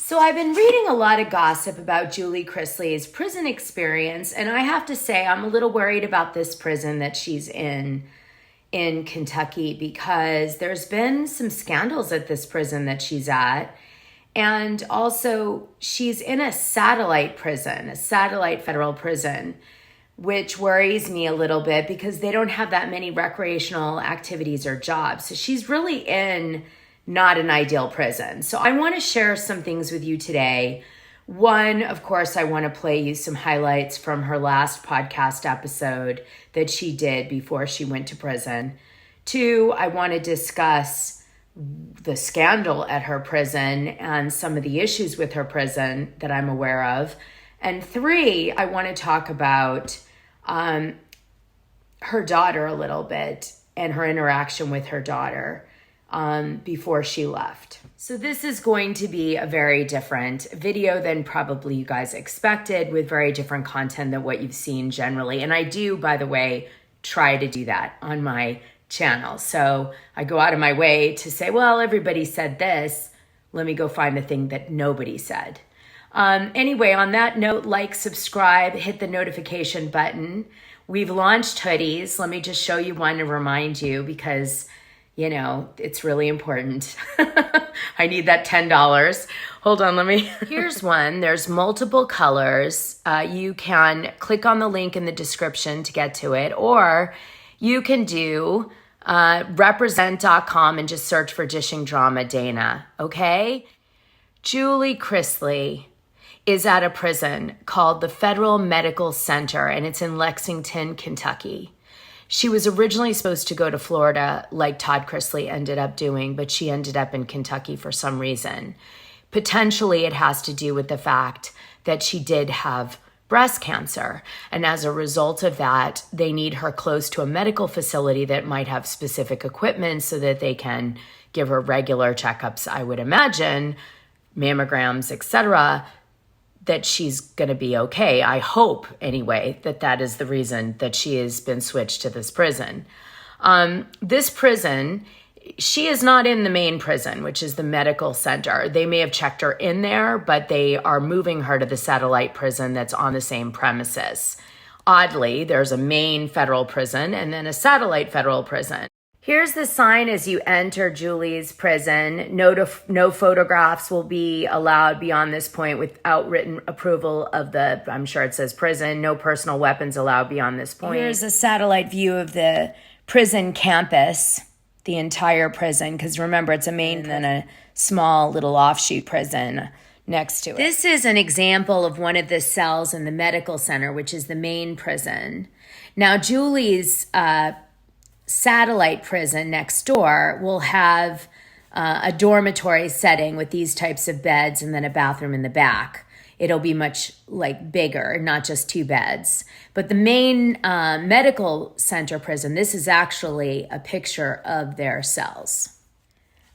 So I've been reading a lot of gossip about Julie Chrisley's prison experience, and I have to say I'm a little worried about this prison that she's in Kentucky, because there's been some scandals at this prison that she's at. And also she's in a satellite prison, a satellite federal prison, which worries me a little bit because they don't have that many recreational activities or jobs. So she's really in not an ideal prison. So I want to share some things with you today. One, of course, I want to play you some highlights from her last podcast episode that she did before she went to prison. Two, I want to discuss the scandal at her prison and some of the issues with her prison that I'm aware of. And three, I want to talk about her daughter a little bit and her interaction with her daughter before she left. So this is going to be a very different video than probably you guys expected, with very different content than what you've seen generally. And I do, by the way, try to do that on my channel. So I go out of my way to say, well, everybody said this. Let me go find the thing that nobody said. Anyway, on that note, like, subscribe, hit the notification button. We've launched hoodies. Let me just show you one to remind you, because you know, it's really important. I need that $10. Hold on, Here's one. There's multiple colors. You can click on the link in the description to get to it, or you can do represent.com and just search for Dishing Drama Dana, okay? Julie Chrisley is at a prison called the Federal Medical Center, and it's in Lexington, Kentucky. She was originally supposed to go to Florida like Todd Chrisley ended up doing, but she ended up in Kentucky for some reason. Potentially it has to do with the fact that she did have breast cancer. And as a result of that, they need her close to a medical facility that might have specific equipment so that they can give her regular checkups, I would imagine, mammograms, etc., that she's going to be okay. I hope, anyway, that that is the reason that she has been switched to this prison. This prison, she is not in the main prison, which is the medical center. They may have checked her in there, but they are moving her to the satellite prison that's on the same premises. Oddly, there's a main federal prison and then a satellite federal prison. Here's the sign as you enter Julie's prison. No photographs will be allowed beyond this point without written approval of the, I'm sure it says prison. No personal weapons allowed beyond this point. Here's a satellite view of the prison campus, the entire prison, because remember, it's a main and then a small little offshoot prison next to it. This is an example of one of the cells in the medical center, which is the main prison. Now, Julie's satellite prison next door will have a dormitory setting with these types of beds and then a bathroom in the back. It'll be much bigger, not just two beds. But the main medical center prison, this is actually a picture of their cells.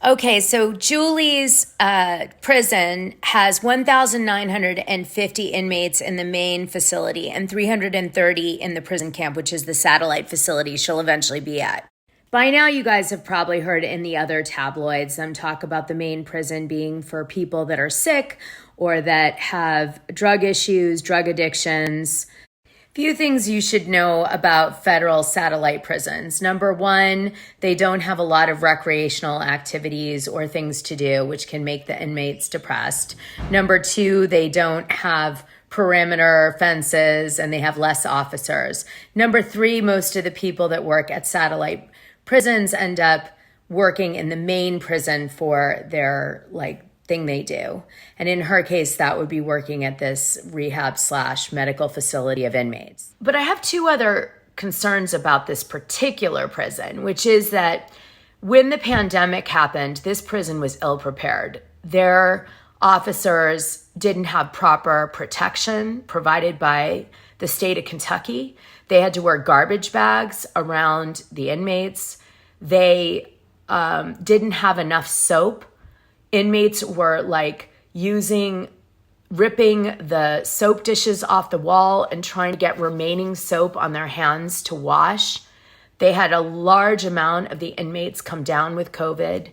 Okay, so Julie's prison has 1,950 inmates in the main facility and 330 in the prison camp, which is the satellite facility she'll eventually be at. By now, you guys have probably heard in the other tabloids them talk about the main prison being for people that are sick or that have drug issues, drug addictions. Few things you should know about federal satellite prisons. Number one, they don't have a lot of recreational activities or things to do, which can make the inmates depressed. Number two, they don't have perimeter fences and they have less officers. Number three, most of the people that work at satellite prisons end up working in the main prison for their thing they do. And in her case, that would be working at this rehab/medical facility of inmates. But I have two other concerns about this particular prison, which is that when the pandemic happened, this prison was ill prepared. Their officers didn't have proper protection provided by the state of Kentucky. They had to wear garbage bags around the inmates. They didn't have enough soap. Inmates were ripping the soap dishes off the wall and trying to get remaining soap on their hands to wash. They had a large amount of the inmates come down with COVID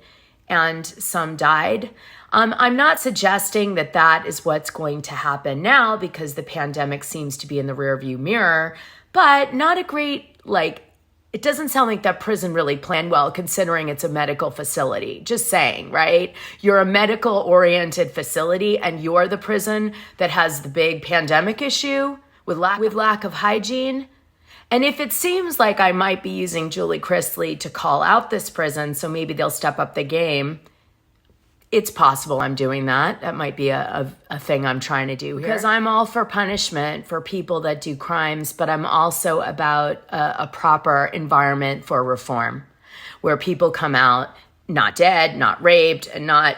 and some died. I'm not suggesting that that is what's going to happen now because the pandemic seems to be in the rearview mirror, but not a great, it doesn't sound like that prison really planned well considering it's a medical facility. Just saying, right? You're a medical-oriented facility and you're the prison that has the big pandemic issue with lack of hygiene. And if it seems like I might be using Julie Chrisley to call out this prison, so maybe they'll step up the game, it's possible I'm doing that. That might be a thing I'm trying to do here. Because I'm all for punishment for people that do crimes, but I'm also about a proper environment for reform where people come out not dead, not raped, and not,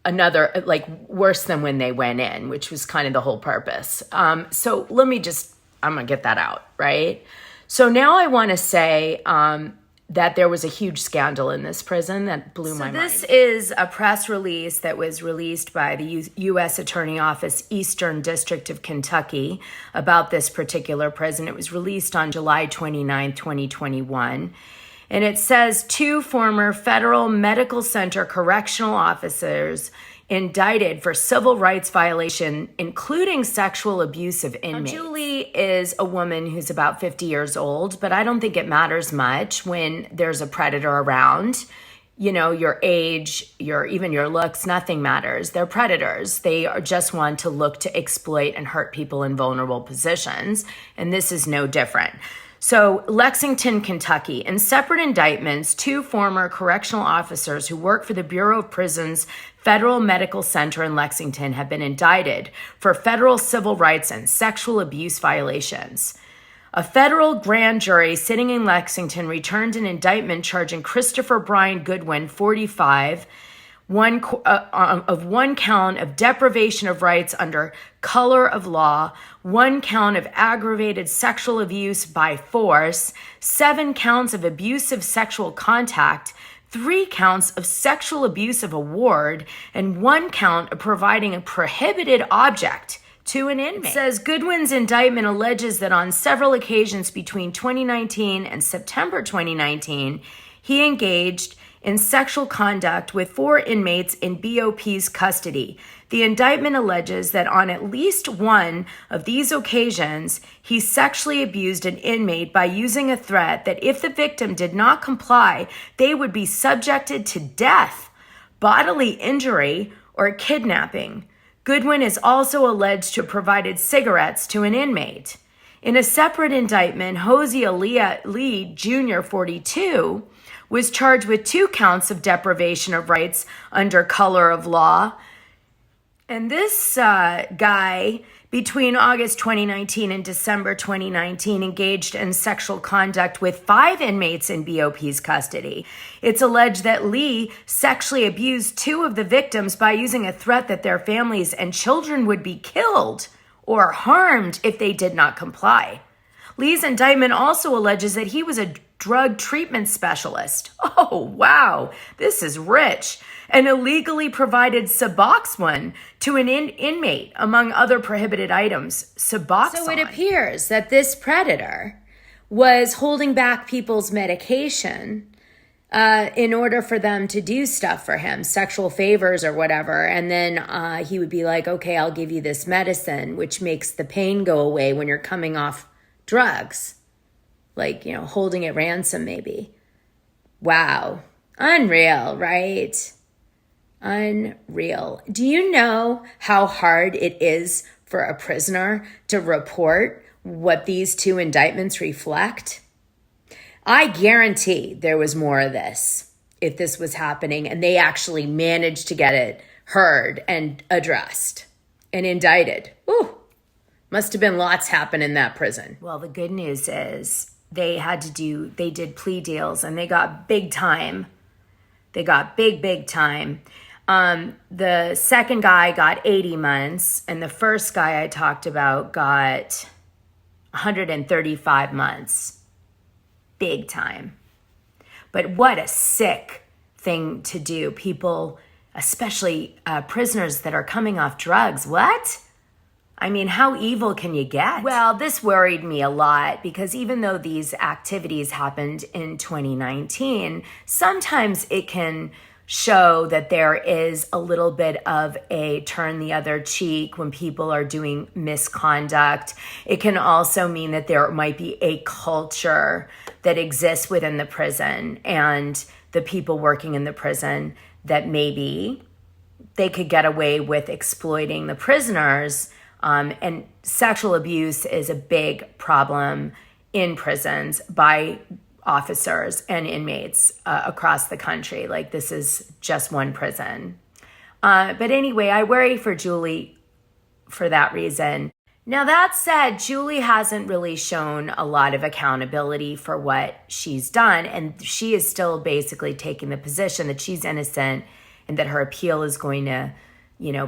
another, worse than when they went in, which was kind of the whole purpose. So I'm going to get that out, right? So now I want to say that there was a huge scandal in this prison that blew my mind. This is a press release that was released by the U.S. Attorney Office, Eastern District of Kentucky, about this particular prison. It was released on July 29, 2021. And it says 2 former Federal Medical Center correctional officers indicted for civil rights violation, including sexual abuse of inmates. Now, Julie is a woman who's about 50 years old, but I don't think it matters much when there's a predator around. Your age, even your looks, nothing matters. They're predators. They just want to look to exploit and hurt people in vulnerable positions, and this is no different. So, Lexington, Kentucky, in separate indictments, 2 former correctional officers who work for the Bureau of Prisons Federal Medical Center in Lexington have been indicted for federal civil rights and sexual abuse violations. A federal grand jury sitting in Lexington returned an indictment charging Christopher Brian Goodwin, 45, one count of deprivation of rights under color of law, 1 count of aggravated sexual abuse by force, 7 counts of abusive sexual contact, 3 counts of sexual abuse of a ward, and 1 count of providing a prohibited object to an inmate. It says Goodwin's indictment alleges that on several occasions between 2019 and September 2019, he engaged in sexual conduct with 4 inmates in BOP's custody. The indictment alleges that on at least one of these occasions, he sexually abused an inmate by using a threat that if the victim did not comply, they would be subjected to death, bodily injury, or kidnapping. Goodwin is also alleged to have provided cigarettes to an inmate. In a separate indictment, Hosea Lee Jr., 42, was charged with 2 counts of deprivation of rights under color of law. And this guy, between August 2019 and December 2019, engaged in sexual conduct with 5 inmates in BOP's custody. It's alleged that Lee sexually abused 2 of the victims by using a threat that their families and children would be killed or harmed if they did not comply. Lee's indictment also alleges that he was a drug treatment specialist. Oh, wow, this is rich. And illegally provided Suboxone to an inmate, among other prohibited items. Suboxone. So it appears that this predator was holding back people's medication in order for them to do stuff for him, sexual favors or whatever. And then he would be like, okay, I'll give you this medicine, which makes the pain go away when you're coming off drugs. Holding it ransom maybe. Wow. Unreal, right? Unreal. Do you know how hard it is for a prisoner to report what these 2 indictments reflect? I guarantee there was more of this if this was happening and they actually managed to get it heard and addressed and indicted. Ooh, must have been lots happen in that prison. Well, the good news is they did plea deals and they got big time. They got big time. The second guy got 80 months and the first guy I talked about got 135 months. Big time. But what a sick thing to do. People, especially prisoners that are coming off drugs. What? I mean, how evil can you get? Well, this worried me a lot because even though these activities happened in 2019, sometimes it can show that there is a little bit of a turn the other cheek when people are doing misconduct. It can also mean that there might be a culture that exists within the prison and the people working in the prison that maybe they could get away with exploiting the prisoners. And sexual abuse is a big problem in prisons by officers and inmates across the country. Like, this is just one prison. But anyway, I worry for Julie for that reason. Now, that said, Julie hasn't really shown a lot of accountability for what she's done. And she is still basically taking the position that she's innocent and that her appeal is going to,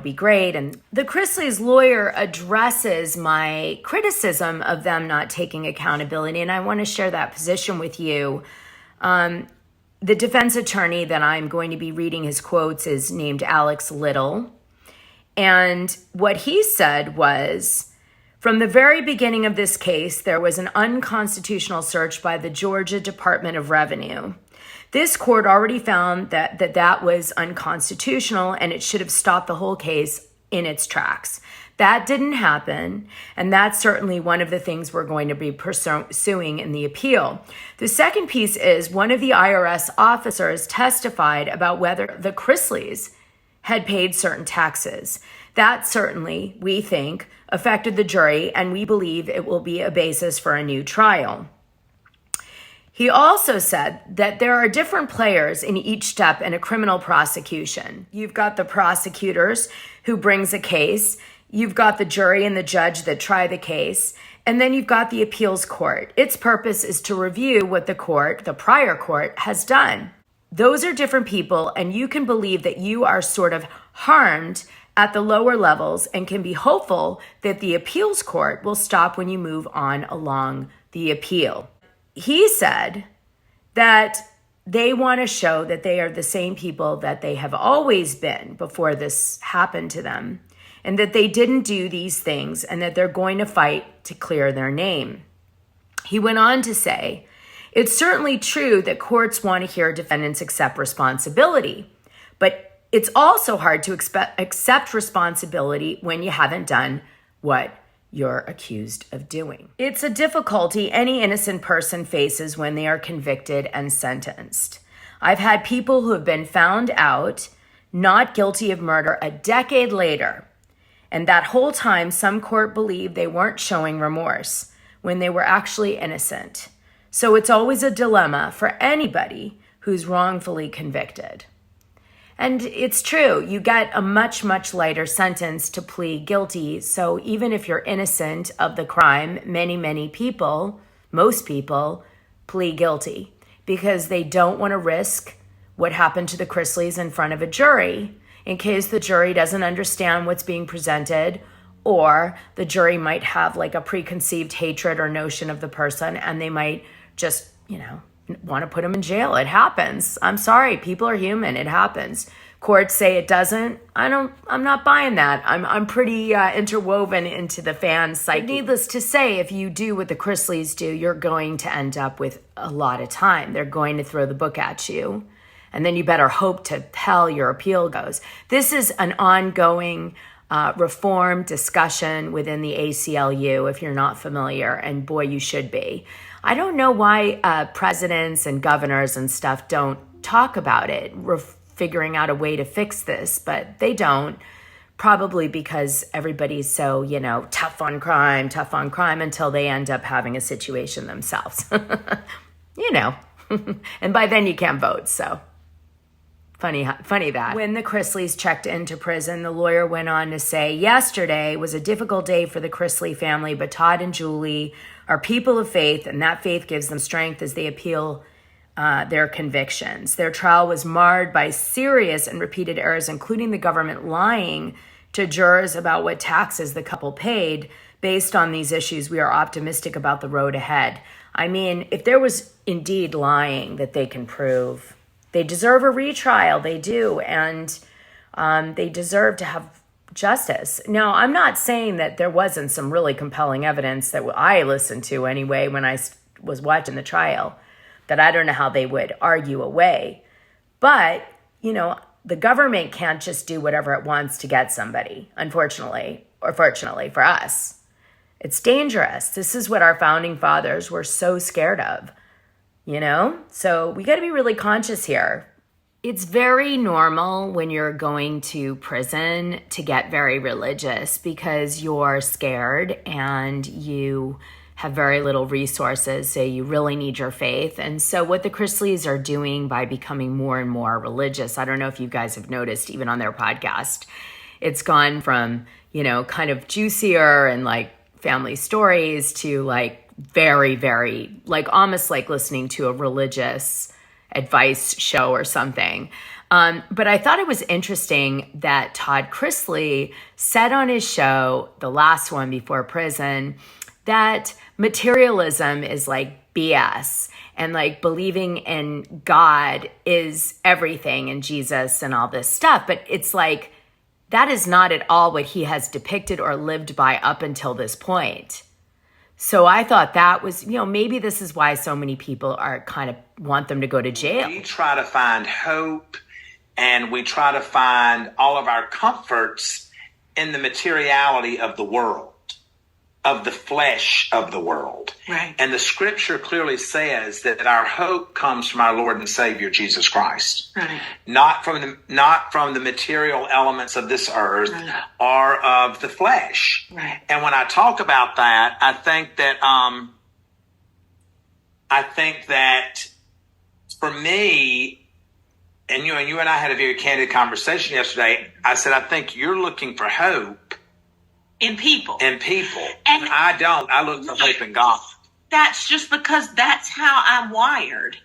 be great. And the Chrisley's lawyer addresses my criticism of them not taking accountability, and I want to share that position with you. The defense attorney that I'm going to be reading his quotes is named Alex Little. And what he said was, from the very beginning of this case, there was an unconstitutional search by the Georgia Department of Revenue. This court already found that was unconstitutional, and it should have stopped the whole case in its tracks. That didn't happen, and that's certainly one of the things we're going to be pursuing in the appeal. The second piece is one of the IRS officers testified about whether the Chrisleys had paid certain taxes. That certainly, we think, affected the jury, and we believe it will be a basis for a new trial. He also said that there are different players in each step in a criminal prosecution. You've got the prosecutors who brings a case, you've got the jury and the judge that try the case, and then you've got the appeals court. Its purpose is to review what the prior court, has done. Those are different people, and you can believe that you are sort of harmed at the lower levels and can be hopeful that the appeals court will stop when you move on along the appeal. He said that they want to show that they are the same people that they have always been before this happened to them, and that they didn't do these things, and that they're going to fight to clear their name. He went on to say, it's certainly true that courts want to hear defendants accept responsibility, but it's also hard to accept responsibility when you haven't done what you're accused of doing. It's a difficulty any innocent person faces when they are convicted and sentenced. I've had people who have been found out not guilty of murder a decade later, and that whole time some court believed they weren't showing remorse when they were actually innocent. So it's always a dilemma for anybody who's wrongfully convicted. And it's true, you get a much, much lighter sentence to plead guilty. So even if you're innocent of the crime, many people, most people, plead guilty because they don't want to risk what happened to the Chrisleys in front of a jury in case the jury doesn't understand what's being presented, or the jury might have like a preconceived hatred or notion of the person, and they might just, want to put them in jail. It happens. I'm sorry. People are human. It happens. Courts say it doesn't. I'm not buying that. I'm pretty interwoven into the fan psyche. But needless to say, if you do what the Chrisleys do, you're going to end up with a lot of time. They're going to throw the book at you, and then you better hope to hell your appeal goes. This is an ongoing reform discussion within the ACLU, if you're not familiar, and boy, you should be. I don't know why presidents and governors and stuff don't talk about it. We're figuring out a way to fix this, but they don't. Probably because everybody's so, tough on crime until they end up having a situation themselves. And by then you can't vote, so funny that. When the Chrisleys checked into prison, the lawyer went on to say, yesterday was a difficult day for the Chrisley family, but Todd and Julie are people of faith, and that faith gives them strength as they appeal their convictions. Their trial was marred by serious and repeated errors, including the government lying to jurors about what taxes the couple paid. Based on these issues, we are optimistic about the road ahead. I mean, if there was indeed lying that they can prove, they deserve a retrial. They do, and they deserve to have justice. Now, I'm not saying that there wasn't some really compelling evidence that I listened to anyway when I was watching the trial, that I don't know how they would argue away. But the government can't just do whatever it wants to get somebody, unfortunately, or fortunately for us. It's dangerous. This is what our founding fathers were so scared of, So we got to be really conscious here. It's very normal when you're going to prison to get very religious because you're scared and you have very little resources, so you really need your faith. And so what the Chrisleys are doing by becoming more and more religious, I don't know if you guys have noticed even on their podcast, it's gone from, kind of juicier and like family stories to like very, very, like almost like listening to a religious advice show or something. But I thought it was interesting that Todd Chrisley said on his show, the last one before prison, that materialism is like BS and like believing in God is everything and Jesus and all this stuff. But it's like, that is not at all what he has depicted or lived by up until this point. So I thought that was, maybe this is why so many people are kind of want them to go to jail. We try to find hope and we try to find all of our comforts in the materiality of the world, of the flesh of the world. Right. And the scripture clearly says that our hope comes from our Lord and Savior, Jesus Christ. Right. Not from the material elements of this earth Right. or of the flesh. Right. And when I talk about that, I think that for me, and you and I had a very candid conversation yesterday. I said, I think you're looking for hope In people. in people. And I don't. I look for hope in God. That's just because that's how I'm wired.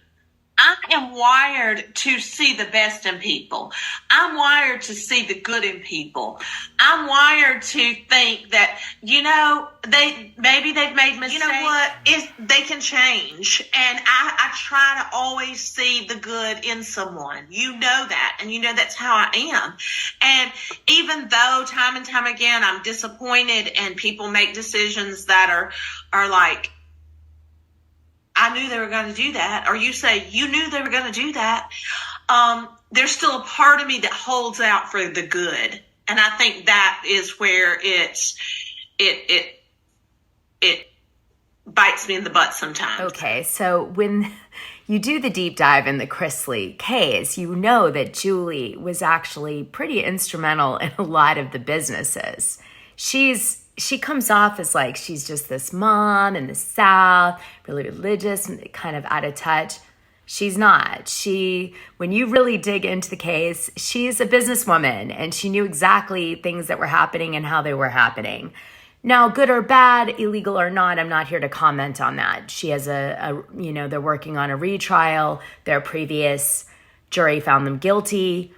I am wired to see the best in people. I'm wired to see the good in people. I'm wired to think that, maybe they've made mistakes. You know what? They can change. And I try to always see the good in someone. You know that. And that's how I am. And even though time and time again I'm disappointed and people make decisions that are like, I knew they were going to do that, or you say you knew they were going to do that, there's still a part of me that holds out for the good. And I think that is where it bites me in the butt sometimes. Okay, so when you do the deep dive in the Chrisley case, you know that Julie was actually pretty instrumental in a lot of the businesses. She comes off as like she's just this mom in the South, really religious and kind of out of touch. She's not. When you really dig into the case, she's a businesswoman and she knew exactly things that were happening and how they were happening. Now, good or bad, illegal or not, I'm not here to comment on that. She has they're working on a retrial. Their previous jury found them guilty.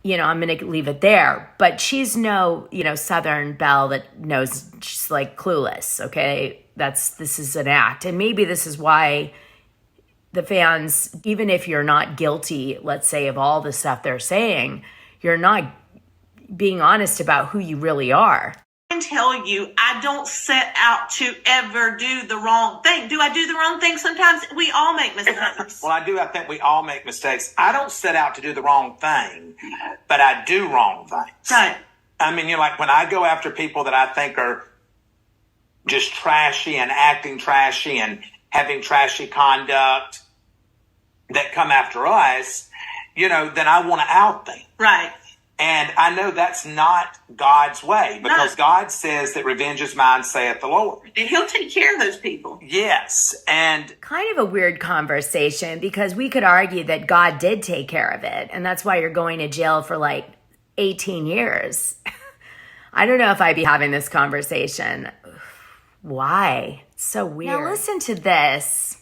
I'm going to leave it there. But she's no, Southern belle that knows, she's like clueless, okay? This is an act. And maybe this is why the fans, even if you're not guilty, let's say, of all the stuff they're saying, you're not being honest about who you really are. I can tell you, I don't set out to ever do the wrong thing. Do I do the wrong thing sometimes? We all make mistakes. Well, I do. I think we all make mistakes. I don't set out to do the wrong thing, but I do wrong things. Right. I mean, like when I go after people that I think are just trashy and acting trashy and having trashy conduct that come after us, then I want to out them. Right. And I know that's not God's way because God says that revenge is mine, saith the Lord. And he'll take care of those people. Yes. And kind of a weird conversation because we could argue that God did take care of it. And that's why you're going to jail for like 18 years. I don't know if I'd be having this conversation. Why? It's so weird. Now listen to this.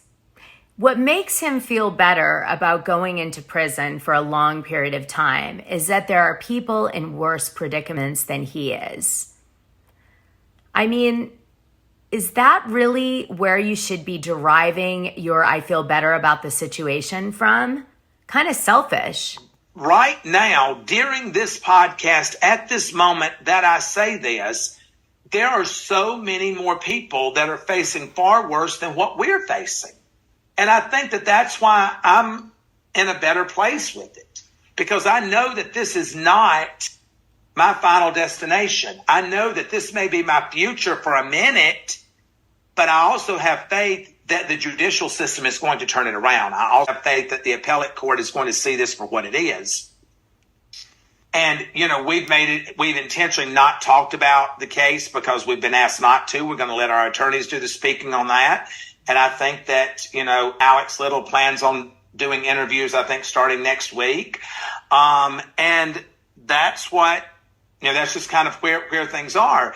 What makes him feel better about going into prison for a long period of time is that there are people in worse predicaments than he is. I mean, is that really where you should be deriving your I feel better about the situation from? Kind of selfish. Right now, during this podcast, at this moment that I say this, there are so many more people that are facing far worse than what we're facing. And I think that that's why I'm in a better place with it. because I know that this is not my final destination. I know that this may be my future for a minute, but I also have faith that the judicial system is going to turn it around. I also have faith that the appellate court is going to see this for what it is. And, we've intentionally not talked about the case because we've been asked not to. We're going to let our attorneys do the speaking on that. And I think that, Alex Little plans on doing interviews, I think, starting next week. And that's what, that's just kind of where things are.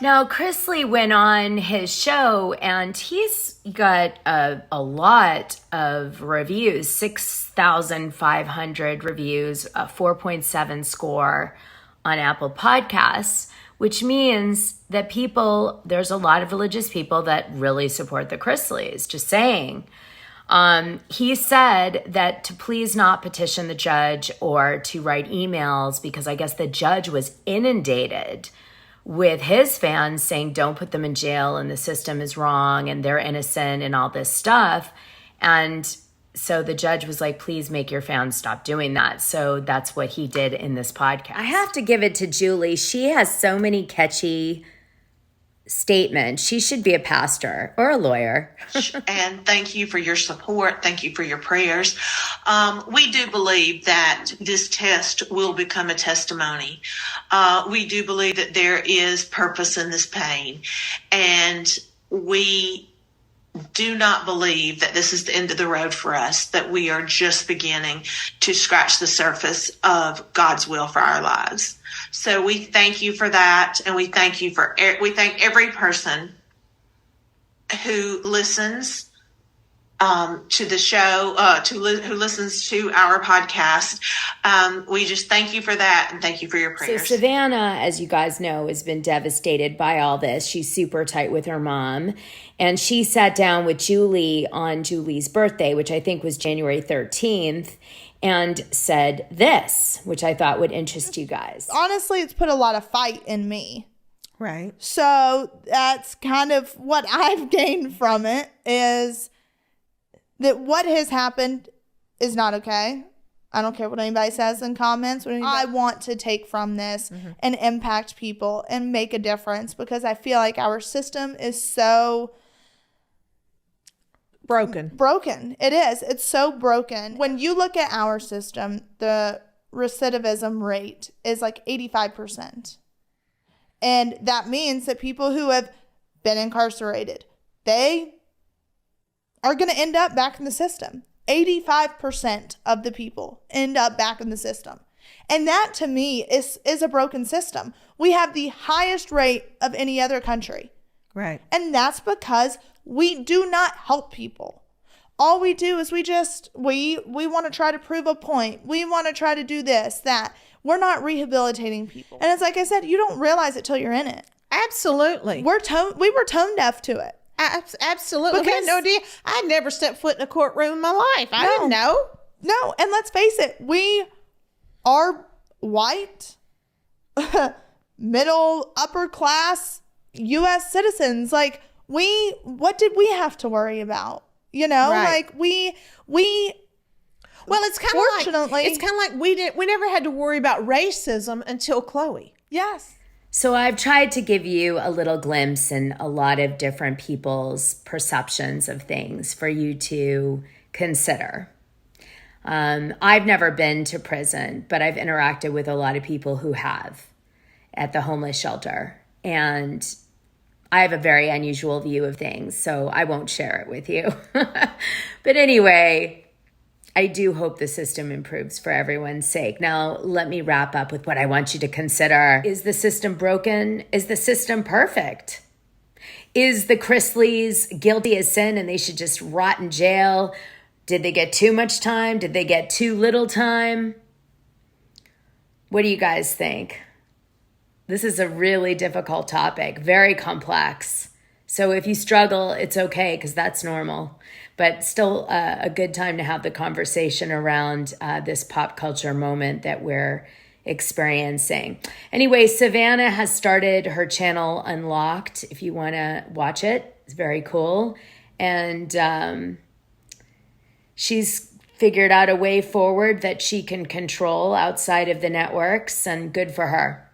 Now, Chrisley went on his show and he's got a lot of reviews, 6,500 reviews, a 4.7 score on Apple Podcasts, which means that there's a lot of religious people that really support the Chrisleys, just saying. He said that to please not petition the judge or to write emails because I guess the judge was inundated with his fans saying don't put them in jail and the system is wrong and they're innocent and all this stuff. And so the judge was like, please make your fans stop doing that. So that's what he did in this podcast. I have to give it to Julie. She has so many catchy statement. She should be a pastor or a lawyer. And thank you for your support. Thank you for your prayers. We do believe that this test will become a testimony. We do believe that there is purpose in this pain. And we do not believe that this is the end of the road for us, that we are just beginning to scratch the surface of God's will for our lives. So we thank you for that, and we thank every person who listens to the show, who listens to our podcast. We just thank you for that, and thank you for your prayers. So Savannah, as you guys know, has been devastated by all this. She's super tight with her mom, and she sat down with Julie on Julie's birthday, which I think was January 13th, and said this, which I thought would interest you guys. Honestly, it's put a lot of fight in me. Right. So that's kind of what I've gained from it, is that what has happened is not okay. I don't care what anybody says in comments. I want to take from this and impact people and make a difference, because I feel like our system is so broken. It is. It's so broken. When you look at our system, the recidivism rate is like 85%. And that means that people who have been incarcerated, they are going to end up back in the system. 85% of the people end up back in the system. And that, to me, is a broken system. We have the highest rate of any other country. Right. And that's because we do not help people. All we do is we want to try to prove a point. We want to try to do this, that. We're not rehabilitating people. And it's like I said, you don't realize it till you're in it. Absolutely. We were tone deaf to it. Absolutely. We had no idea. I never stepped foot in a courtroom in my life. I didn't know. No, and let's face it, we are white, middle, upper class U.S. citizens. Like, what did we have to worry about? You know, right. Like we. Well, it's kind of like we never had to worry about racism until Chloe. Yes. So I've tried to give you a little glimpse in a lot of different people's perceptions of things for you to consider. I've never been to prison, but I've interacted with a lot of people who have at the homeless shelter. And I have a very unusual view of things, so I won't share it with you. But anyway, I do hope the system improves for everyone's sake. Now, let me wrap up with what I want you to consider. Is the system broken? Is the system perfect? Is the Chrisleys guilty as sin and they should just rot in jail? Did they get too much time? Did they get too little time? What do you guys think? This is a really difficult topic, very complex. So if you struggle, it's okay, because that's normal. But still a good time to have the conversation around this pop culture moment that we're experiencing. Anyway, Savannah has started her channel Unlocked. If you want to watch it, it's very cool. And she's figured out a way forward that she can control outside of the networks, and good for her.